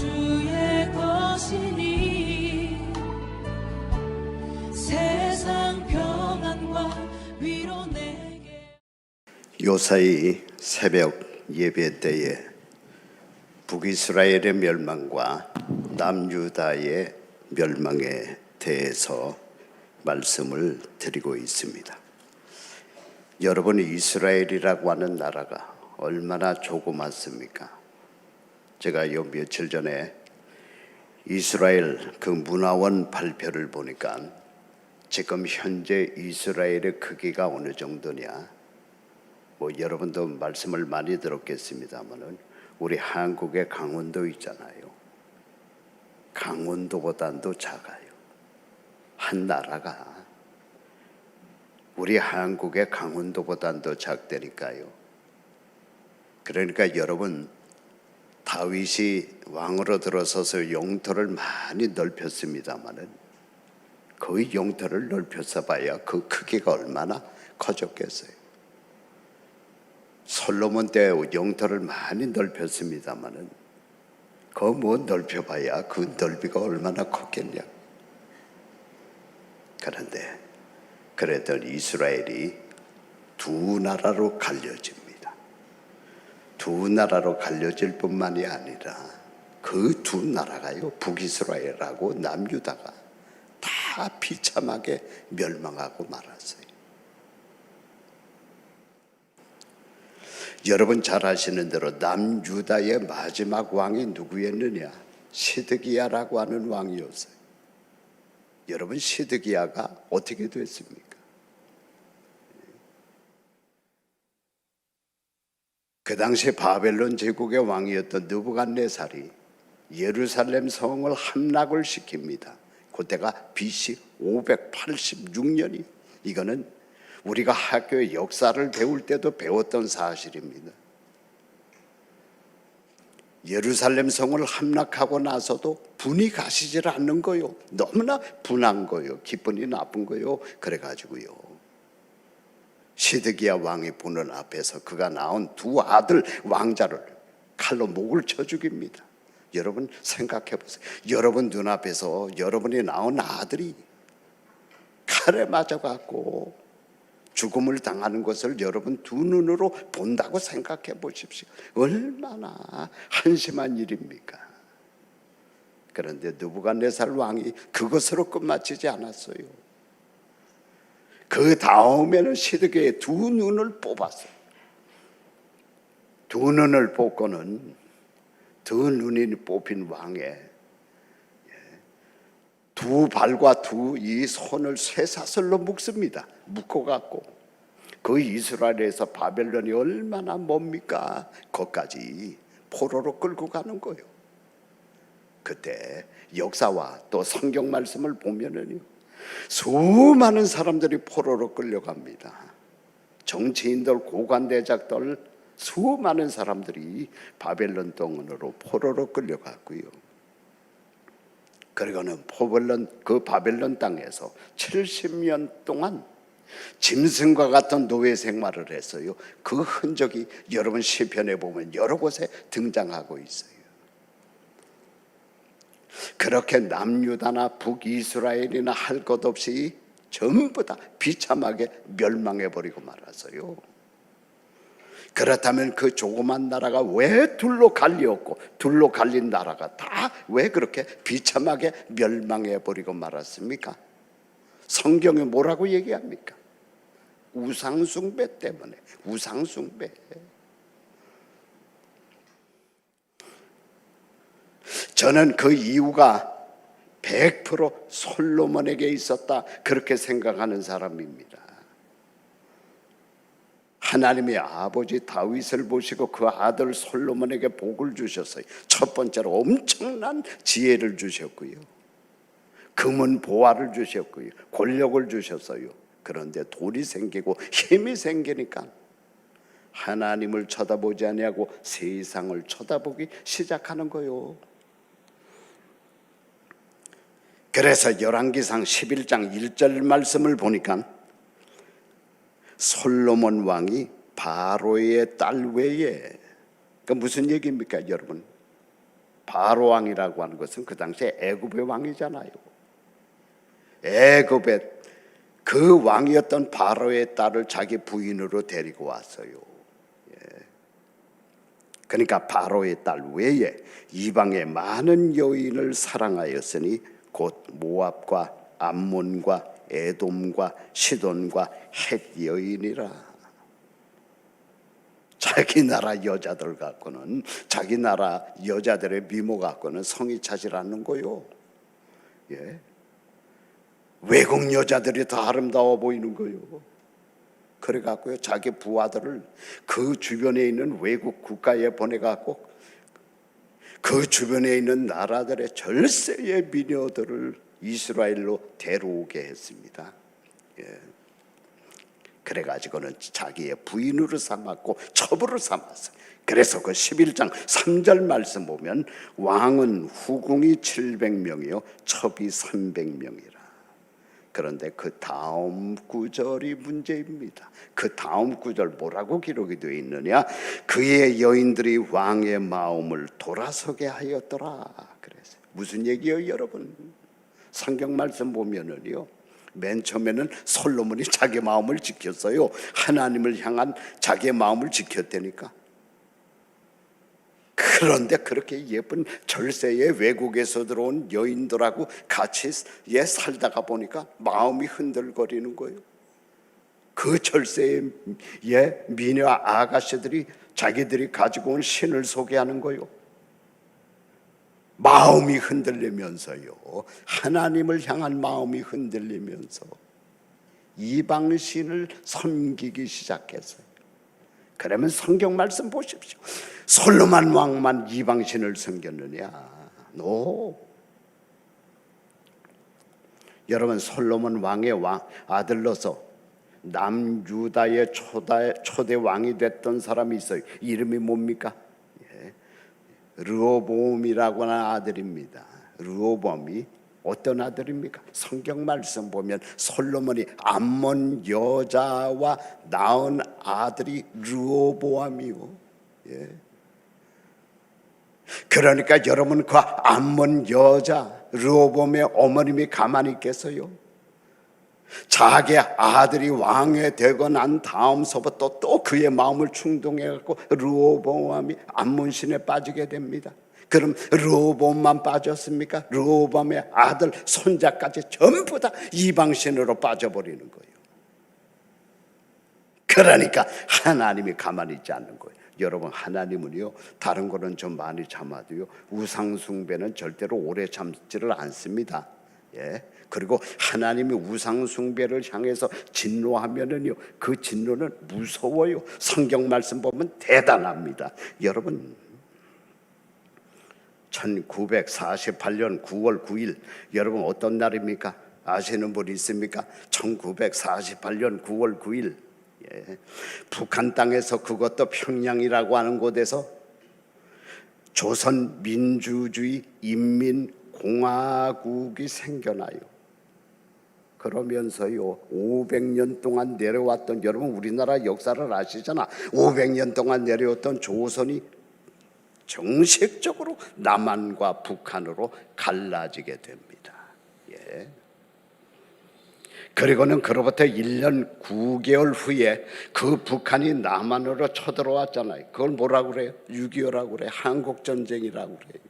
주의 것이니 세상 평안과 위로 내게. 요사이 새벽 예배 때에 북이스라엘의 멸망과 남유다의 멸망에 대해서 말씀을 드리고 있습니다. 여러분, 이스라엘이라고 하는 나라가 얼마나 조그맣습니까? 제가 요 며칠 전에 이스라엘 그 문화원 발표를 보니까 지금 현재 이스라엘의 크기가 어느 정도냐, 여러분도 말씀을 많이 들었겠습니다만은 우리 한국의 강원도 있잖아요. 강원도보다도 작아요. 한 나라가 우리 한국의 강원도보다도 작다니까요. 그러니까 여러분, 다윗이 왕으로 들어서서 영토를 많이 넓혔습니다마는 그 영토를 넓혀서 봐야 그 크기가 얼마나 커졌겠어요. 솔로몬 때 영토를 많이 넓혔습니다마는 그 넓혀봐야 그 넓이가 얼마나 컸겠냐. 그런데 그랬던 이스라엘이 두 나라로 갈려집니다. 두 나라로 갈려질 뿐만이 아니라 그 두 나라가요, 북이스라엘하고 남유다가 다 비참하게 멸망하고 말았어요. 여러분 잘 아시는 대로 남유다의 마지막 왕이 누구였느냐? 시드기야라고 하는 왕이었어요. 여러분, 시드기야가 어떻게 됐습니까? 그 당시 바벨론 제국의 왕이었던 느부갓네살이 예루살렘 성을 함락을 시킵니다. 그때가 BC 586년이, 이거는 우리가 학교의 역사를 배울 때도 배웠던 사실입니다. 예루살렘 성을 함락하고 나서도 분이 가시질 않는 거요. 너무나 분한 거요. 기분이 나쁜 거요. 그래가지고요, 시드기야 왕이 보는 앞에서 그가 낳은 두 아들 왕자를 칼로 목을 쳐 죽입니다. 여러분 생각해 보세요. 여러분 눈앞에서 여러분이 낳은 아들이 칼에 맞아갖고 죽음을 당하는 것을 여러분 두 눈으로 본다고 생각해 보십시오. 얼마나 한심한 일입니까? 그런데 느부갓네살 왕이 그것으로 끝마치지 않았어요. 그 다음에는 시드기야의 두 눈을 뽑았어요. 두 눈을 뽑고는 두 눈이 뽑힌 왕의 두 발과 두 이 손을 쇠사슬로 묶습니다. 묶어갖고 그 이스라엘에서 바벨론이 얼마나 멉니까? 거기까지 포로로 끌고 가는 거예요. 그때 역사와 또 성경 말씀을 보면은요, 수많은 사람들이 포로로 끌려갑니다. 정치인들, 고관대작들, 수많은 사람들이 바벨론 동으로 포로로 끌려갔고요. 그리고는 그 바벨론 땅에서 70년 동안 짐승과 같은 노예 생활을 했어요. 그 흔적이 여러분 시편에 보면 여러 곳에 등장하고 있어요. 그렇게 남유다나 북이스라엘이나 할 것 없이 전부 다 비참하게 멸망해버리고 말았어요. 그렇다면 그 조그만 나라가 왜 둘로 갈리었고, 둘로 갈린 나라가 다 왜 그렇게 비참하게 멸망해버리고 말았습니까? 성경에 뭐라고 얘기합니까? 우상숭배 때문에. 우상숭배. 저는 그 이유가 100% 솔로몬에게 있었다, 그렇게 생각하는 사람입니다. 하나님의 아버지 다윗을 보시고 그 아들 솔로몬에게 복을 주셨어요. 첫 번째로 엄청난 지혜를 주셨고요, 금은 보화를 주셨고요, 권력을 주셨어요. 그런데 돌이 생기고 힘이 생기니까 하나님을 쳐다보지 아니하고 세상을 쳐다보기 시작하는 거요. 그래서 열왕기상 11장 1절 말씀을 보니까 솔로몬 왕이 바로의 딸 외에, 그 무슨 얘기입니까 여러분? 바로 왕이라고 하는 것은 그 당시에 애굽의 왕이잖아요. 애굽의 그 왕이었던 바로의 딸을 자기 부인으로 데리고 왔어요. 그러니까 바로의 딸 외에 이방의 많은 여인을 사랑하였으니 곧 모압과 암몬과 에돔과 시돈과 헷 여인이라. 자기 나라 여자들 갖고는, 자기 나라 여자들의 미모 갖고는 성이 차질 않는 거요. 예. 외국 여자들이 더 아름다워 보이는 거요. 그래 갖고요, 자기 부하들을 그 주변에 있는 외국 국가에 보내 갖고 그 주변에 있는 나라들의 절세의 미녀들을 이스라엘로 데려오게 했습니다. 예. 그래가지고는 자기의 부인으로 삼았고 첩으로 삼았어요. 그래서 그 11장 3절 말씀 보면 왕은 후궁이 700명이요 첩이 300명이라. 그런데 그 다음 구절이 문제입니다. 그 다음 구절 뭐라고 기록이 되어 있느냐? 그의 여인들이 왕의 마음을 돌아서게 하였더라. 그래서 무슨 얘기예요, 여러분? 성경 말씀 보면은요, 맨 처음에는 솔로몬이 자기 마음을 지켰어요. 하나님을 향한 자기의 마음을 지켰다니까. 그런데 그렇게 예쁜 절세의 외국에서 들어온 여인들하고 같이 살다가 보니까 마음이 흔들거리는 거예요. 그 절세의 미녀 아가씨들이 자기들이 가지고 온 신을 소개하는 거예요. 마음이 흔들리면서요, 하나님을 향한 마음이 흔들리면서 이방신을 섬기기 시작했어요. 그러면 성경 말씀 보십시오. 솔로몬 왕만 이방신을 섬겼느냐? 노. 여러분, 솔로몬 왕의 아들로서 남유다의 초대 왕이 됐던 사람이 있어요. 이름이 뭡니까? 르호보암이라고 하는 아들입니다. 르호보암이 어떤 아들입니까? 성경 말씀 보면 솔로몬이 암몬 여자와 낳은 아들이 르호보암이요. 예. 그러니까 여러분, 그 암몬 여자 르호보암의 어머님이 가만히 있겠어요? 자기 아들이 왕이 되고 난 다음서부터 또 그의 마음을 충동해갖고 르호보암이 암몬신에 빠지게 됩니다. 그럼 르호보암만 빠졌습니까? 르호보암의 아들 손자까지 전부 다 이방신으로 빠져버리는 거예요. 그러니까 하나님이 가만히 있지 않는 거예요. 여러분, 하나님은요, 다른 거는 좀 많이 참아도요, 우상 숭배는 절대로 오래 참지를 않습니다. 예. 그리고 하나님이 우상 숭배를 향해서 진노하면은요, 그 진노는 무서워요. 성경 말씀 보면 대단합니다. 여러분, 1948년 9월 9일, 여러분 어떤 날입니까? 아시는 분 있습니까? 1948년 9월 9일, 예. 북한 땅에서, 그것도 평양이라고 하는 곳에서 조선민주주의 인민공화국이 생겨나요. 그러면서요, 500년 동안 내려왔던, 여러분 우리나라 역사를 아시잖아. 500년 동안 내려왔던 조선이 정식적으로 남한과 북한으로 갈라지게 됩니다. 예. 그리고는 그로부터 1년 9개월 후에 그 북한이 남한으로 쳐들어왔잖아요. 그걸 뭐라고 그래요? 6.25라고 그래요. 한국전쟁이라고 그래요.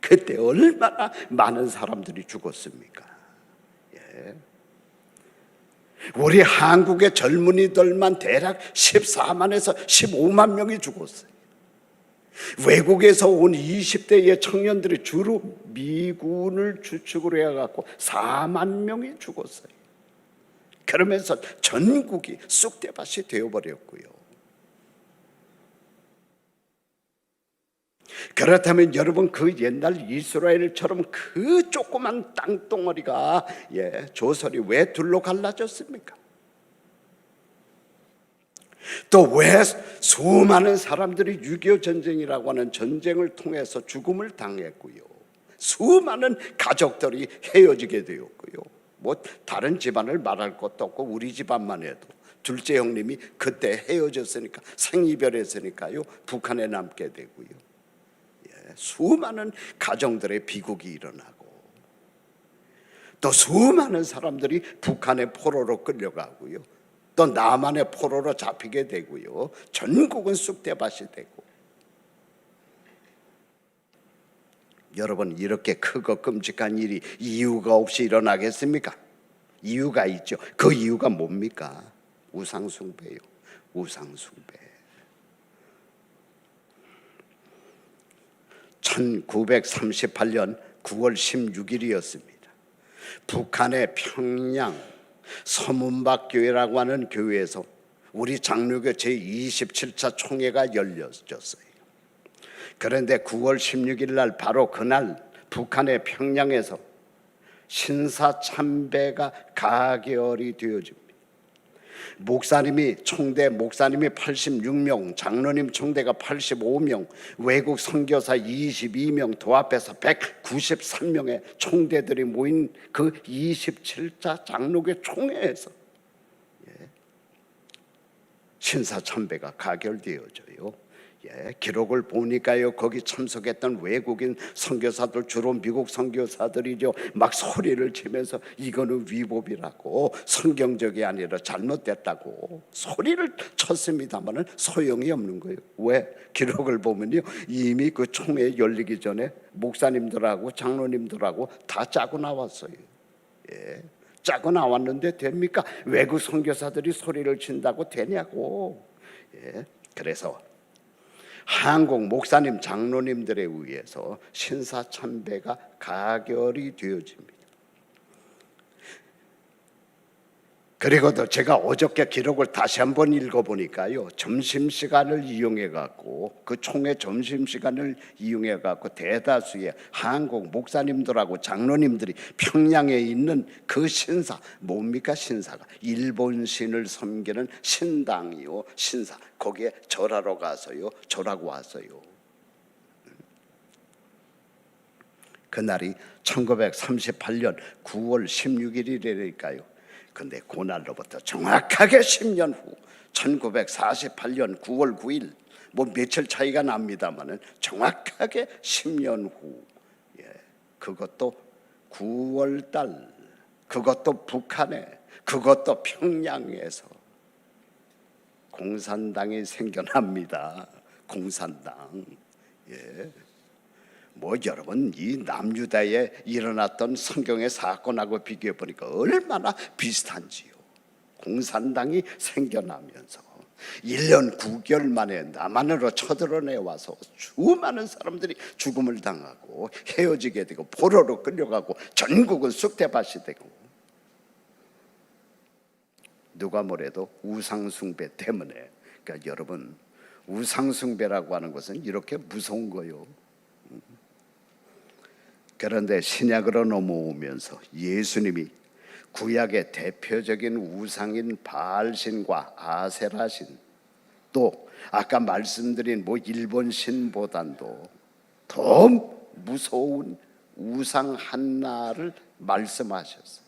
그때 얼마나 많은 사람들이 죽었습니까? 예. 우리 한국의 젊은이들만 대략 14만에서 15만 명이 죽었어요. 외국에서 온 20대의 청년들이 주로 미군을 주축으로 해갖고 4만 명이 죽었어요. 그러면서 전국이 쑥대밭이 되어버렸고요. 그렇다면 여러분, 그 옛날 이스라엘처럼 그 조그만 땅덩어리가, 조선이 왜 둘로 갈라졌습니까? 또 왜 수많은 사람들이 6.25 전쟁이라고 하는 전쟁을 통해서 죽음을 당했고요, 수많은 가족들이 헤어지게 되었고요, 뭐 다른 집안을 말할 것도 없고 우리 집안만 해도 둘째 형님이 그때 헤어졌으니까, 생이별했으니까요, 북한에 남게 되고요. 예. 수많은 가정들의 비극이 일어나고 또 수많은 사람들이 북한의 포로로 끌려가고요. 또 남한의 포로로 잡히게 되고요. 전국은 쑥대밭이 되고. 여러분, 이렇게 크고 끔찍한 일이 이유가 없이 일어나겠습니까? 이유가 있죠. 그 이유가 뭡니까? 우상숭배요. 우상숭배. 1938년 9월 16일이었습니다. 북한의 평양 서문박교회라고 하는 교회에서 우리 장로교 제27차 총회가 열렸었어요. 그런데 9월 16일 날 바로 그날 북한의 평양에서 신사참배가 가결이 되어집니다. 목사님이 86명, 장로님 총대가 85명, 외국 선교사 22명, 도합해서 193명의 총대들이 모인 그 27차 장로교 총회에서 신사참배가 가결되어져요. 기록을 보니까요, 거기 참석했던 외국인 선교사들, 주로 미국 선교사들이죠, 막 소리를 치면서 이거는 위법이라고, 성경적이 아니라 잘못됐다고 소리를 쳤습니다만은 소용이 없는 거예요. 왜? 기록을 보면요, 이미 그 총회 열리기 전에 목사님들하고 장로님들하고 다 짜고 나왔어요. 짜고 나왔는데 됩니까? 외국 선교사들이 소리를 친다고 되냐고. 그래서 한국 목사님 장로님들에 의해서 신사참배가 가결이 되어집니다. 그리고도 제가 어저께 기록을 다시 한번 읽어보니까요, 점심시간을 이용해갖고, 그 총회 점심시간을 이용해갖고 대다수의 한국 목사님들하고 장로님들이 평양에 있는 그 신사, 뭡니까? 신사가 일본 신을 섬기는 신당이요, 신사, 거기에 절하러 가서요, 절하고 왔어요. 그날이 1938년 9월 16일이라니까요. 근데 그날로부터 정확하게 10년 후 1948년 9월 9일, 뭐 며칠 차이가 납니다만은 정확하게 10년 후, 그것도 9월 달, 그것도 북한에, 그것도 평양에서 공산당이 생겨납니다. 공산당. 뭐 여러분, 이 남유다에 일어났던 성경의 사건하고 비교해 보니까 얼마나 비슷한지요. 공산당이 생겨나면서 1년 9개월 만에 남한으로 쳐들어내와서 수많은 사람들이 죽음을 당하고 헤어지게 되고 포로로 끌려가고 전국은 쑥대밭이 되고, 누가 뭐래도 우상숭배 때문에. 그러니까 여러분, 우상숭배라고 하는 것은 이렇게 무서운 거요. 그런데 신약으로 넘어오면서 예수님이 구약의 대표적인 우상인 바알신과 아세라신, 또 아까 말씀드린 뭐 일본 신보단도 더 무서운 우상 하나를 말씀하셨어요.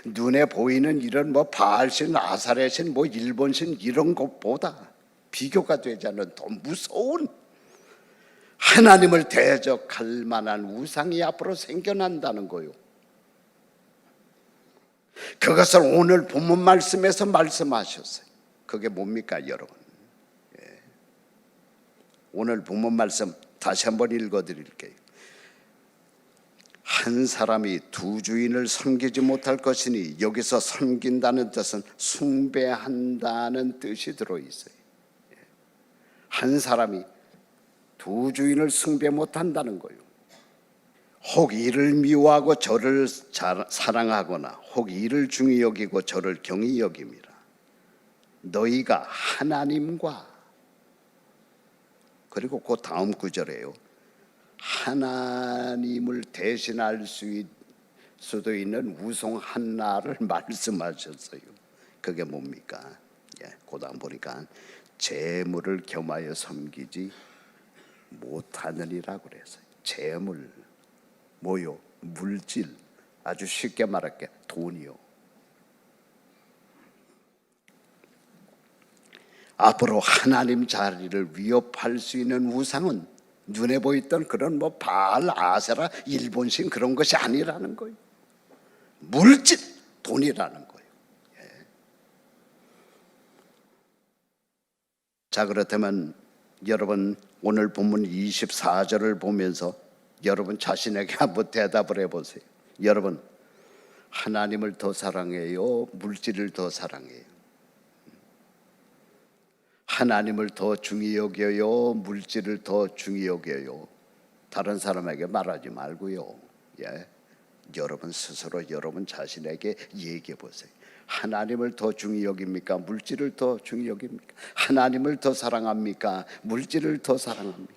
눈에 보이는 이런 뭐 바알신, 아사레신, 뭐 일본신 이런 것보다 비교가 되지 않는 더 무서운 하나님을 대적할 만한 우상이 앞으로 생겨난다는 거요. 그것을 오늘 본문 말씀에서 말씀하셨어요. 그게 뭡니까, 여러분? 오늘 본문 말씀 다시 한번 읽어드릴게요. 한 사람이 두 주인을 섬기지 못할 것이니, 여기서 섬긴다는 뜻은 숭배한다는 뜻이 들어있어요. 한 사람이 두 주인을 숭배 못한다는 거예요. 혹 이를 미워하고 저를 사랑하거나 혹 이를 중히 여기고 저를 경히 여김이라. 너희가 하나님과, 그리고 그 다음 구절에요, 하나님을 대신할 수도 있는 우상 하나를 말씀하셨어요. 그게 뭡니까? 그 다음 보니까 재물을 겸하여 섬기지 못하느니라고 그랬어요. 재물, 뭐요? 물질, 아주 쉽게 말할게, 돈이요. 앞으로 하나님 자리를 위협할 수 있는 우상은 눈에 보였던 그런 뭐 바알, 아세라, 일본신 그런 것이 아니라는 거예요. 물질, 돈이라는 거예요. 예. 자, 그렇다면 여러분 오늘 본문 24절을 보면서 여러분 자신에게 한번 대답을 해보세요. 여러분 하나님을 더 사랑해요? 물질을 더 사랑해요? 하나님을 더 중히 여겨요? 물질을 더 중히 여겨요? 다른 사람에게 말하지 말고요. 예. 여러분 스스로 여러분 자신에게 얘기해 보세요. 하나님을 더 중히 여깁니까? 물질을 더 중히 여깁니까? 하나님을 더 사랑합니까? 물질을 더 사랑합니까?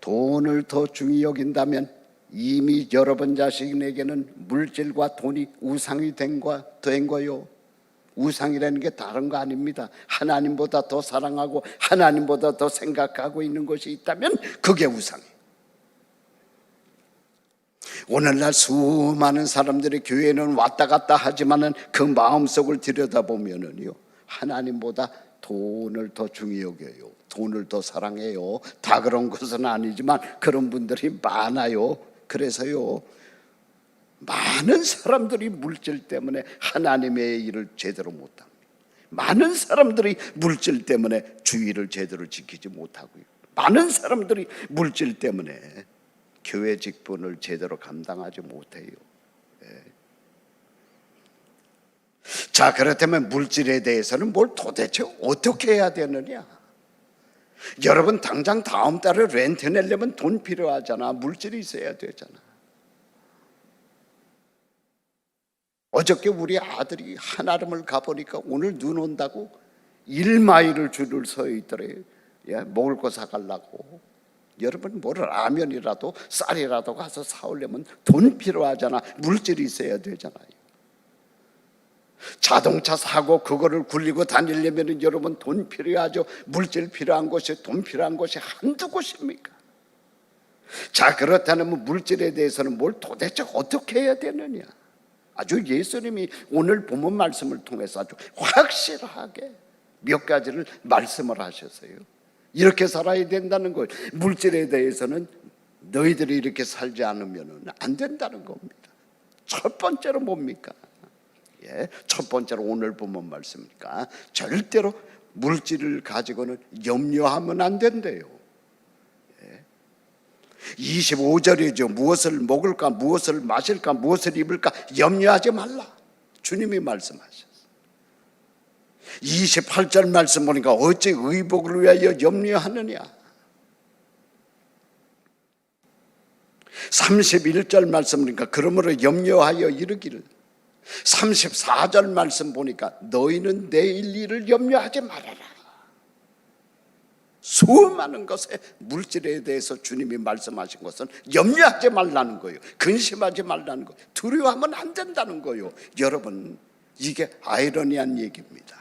돈을 더 중히 여긴다면 이미 여러분 자신에게는 물질과 돈이 우상이 된 거요. 우상이라는 게 다른 거 아닙니다. 하나님보다 더 사랑하고 하나님보다 더 생각하고 있는 것이 있다면 그게 우상이에요. 오늘날 수많은 사람들이 교회는 왔다 갔다 하지만은 그 마음속을 들여다보면은요, 하나님보다 돈을 더 중히 여겨요. 돈을 더 사랑해요. 다 그런 것은 아니지만 그런 분들이 많아요. 그래서요, 많은 사람들이 물질 때문에 하나님의 일을 제대로 못합니다. 많은 사람들이 물질 때문에 주의를 제대로 지키지 못하고요. 많은 사람들이 물질 때문에 교회 직분을 제대로 감당하지 못해요. 예. 자, 그렇다면 물질에 대해서는 뭘 도대체 어떻게 해야 되느냐? 여러분 당장 다음 달에 렌트 내려면 돈 필요하잖아. 물질이 있어야 되잖아. 어저께 우리 아들이 한아름을 가보니까 오늘 눈 온다고 1마일을 줄을 서 있더래요. 예, 먹을 거 사가려고. 여러분 뭐 라면이라도 쌀이라도 가서 사오려면 돈 필요하잖아. 물질이 있어야 되잖아요. 자동차 사고 그거를 굴리고 다니려면 여러분 돈 필요하죠. 물질 필요한 곳이 돈 필요한 곳이 한두 곳입니까? 자, 그렇다면 물질에 대해서는 뭘 도대체 어떻게 해야 되느냐? 아주 예수님이 오늘 본문 말씀을 통해서 아주 확실하게 몇 가지를 말씀을 하셨어요. 이렇게 살아야 된다는 거예요. 물질에 대해서는 너희들이 이렇게 살지 않으면 안 된다는 겁니다. 첫 번째로 뭡니까? 예, 첫 번째로 오늘 본문 말씀이니까 절대로 물질을 가지고는 염려하면 안 된대요. 25절이죠. 무엇을 먹을까, 무엇을 마실까, 무엇을 입을까 염려하지 말라. 주님이 말씀하셨어요. 28절 말씀 보니까 어찌 의복을 위하여 염려하느냐. 31절 말씀 보니까 그러므로 염려하여 이르기를. 34절 말씀 보니까 너희는 내일 일을 염려하지 말아라. 수많은 것에 물질에 대해서 주님이 말씀하신 것은 염려하지 말라는 거예요. 근심하지 말라는 거예요. 두려워하면 안 된다는 거예요. 여러분 이게 아이러니한 얘기입니다.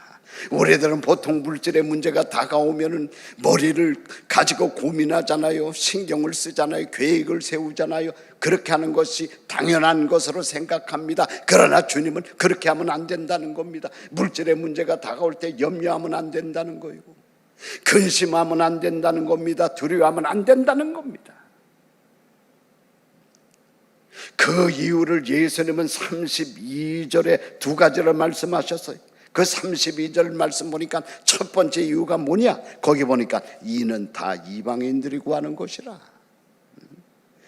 우리들은 보통 물질의 문제가 다가오면은 머리를 가지고 고민하잖아요. 신경을 쓰잖아요. 계획을 세우잖아요. 그렇게 하는 것이 당연한 것으로 생각합니다. 그러나 주님은 그렇게 하면 안 된다는 겁니다. 물질의 문제가 다가올 때 염려하면 안 된다는 거예요. 근심하면 안 된다는 겁니다. 두려워하면 안 된다는 겁니다. 그 이유를 예수님은 32절에 두 가지를 말씀하셨어요. 그 32절 말씀 보니까 첫 번째 이유가 뭐냐? 거기 보니까 이는 다 이방인들이 구하는 것이라.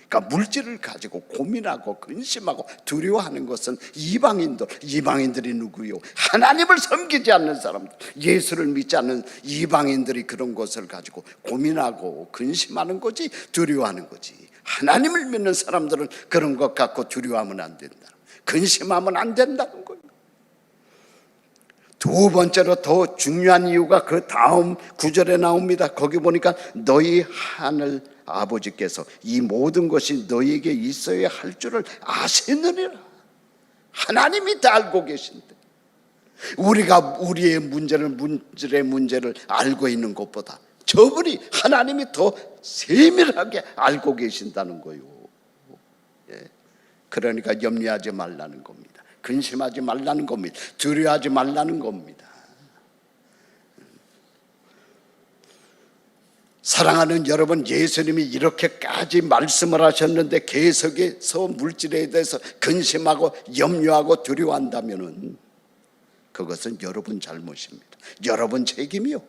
그러니까 물질을 가지고 고민하고 근심하고 두려워하는 것은 이방인들이 누구요? 하나님을 섬기지 않는 사람들, 예수를 믿지 않는 이방인들이 그런 것을 가지고 고민하고 근심하는 거지, 두려워하는 거지. 하나님을 믿는 사람들은 그런 것 갖고 두려워하면 안 된다, 근심하면 안 된다는 거예요. 두 번째로 더 중요한 이유가 그 다음 구절에 나옵니다. 거기 보니까 너희 하늘 아버지께서 이 모든 것이 너희에게 있어야 할 줄을 아시느니라. 하나님이 다 알고 계신데 우리가 우리의 물질의 문제를 알고 있는 것보다 저분이 하나님이 더 세밀하게 알고 계신다는 거예요. 그러니까 염려하지 말라는 겁니다. 근심하지 말라는 겁니다. 두려워하지 말라는 겁니다. 사랑하는 여러분, 예수님이 이렇게까지 말씀을 하셨는데 계속해서 물질에 대해서 근심하고 염려하고 두려워한다면은 그것은 여러분 잘못입니다. 여러분 책임이요.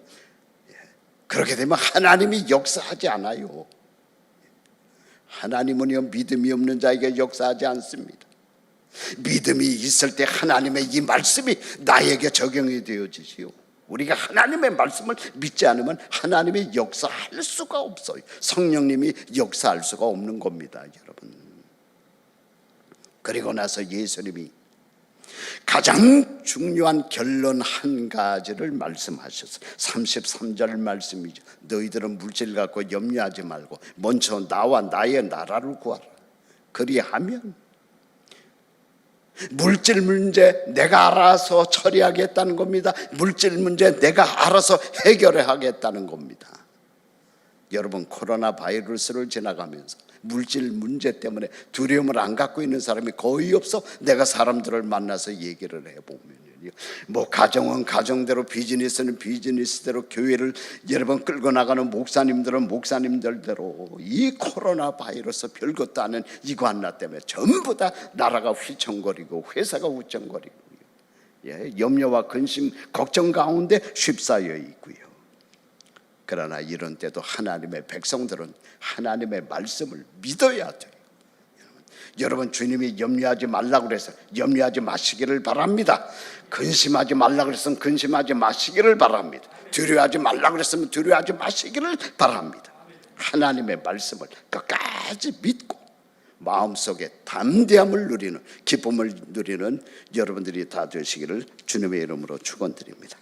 그렇게 되면 하나님이 역사하지 않아요. 하나님은요, 믿음이 없는 자에게 역사하지 않습니다. 믿음이 있을 때 하나님의 이 말씀이 나에게 적용이 되어지지요. 우리가 하나님의 말씀을 믿지 않으면 하나님이 역사할 수가 없어요. 성령님이 역사할 수가 없는 겁니다, 여러분. 그리고 나서 예수님이 가장 중요한 결론 한 가지를 말씀하셨어요. 33절 말씀이죠. 너희들은 물질 갖고 염려하지 말고 먼저 나와 나의 나라를 구하라. 그리하면 물질 문제 내가 알아서 처리하겠다는 겁니다. 물질 문제 내가 알아서 해결하겠다는 겁니다. 여러분, 코로나 바이러스를 지나가면서 물질 문제 때문에 두려움을 안 갖고 있는 사람이 거의 없어. 내가 사람들을 만나서 얘기를 해보면요, 뭐 가정은 가정대로, 비즈니스는 비즈니스대로, 교회를 여러분 끌고 나가는 목사님들은 목사님들대로 이 코로나 바이러스 별것도 아닌 이거 하나 때문에 전부 다 나라가 휘청거리고 회사가 후청거리고, 염려와 근심 걱정 가운데 휩싸여 있고요. 그러나 이런 때도 하나님의 백성들은 하나님의 말씀을 믿어야 돼요. 여러분, 주님이 염려하지 말라고 그래서 염려하지 마시기를 바랍니다. 근심하지 말라고 그랬으면 근심하지 마시기를 바랍니다. 두려워하지 말라고 그랬으면 두려워하지 마시기를 바랍니다. 하나님의 말씀을 끝까지 믿고 마음속에 담대함을 누리는, 기쁨을 누리는 여러분들이 다 되시기를 주님의 이름으로 축원드립니다.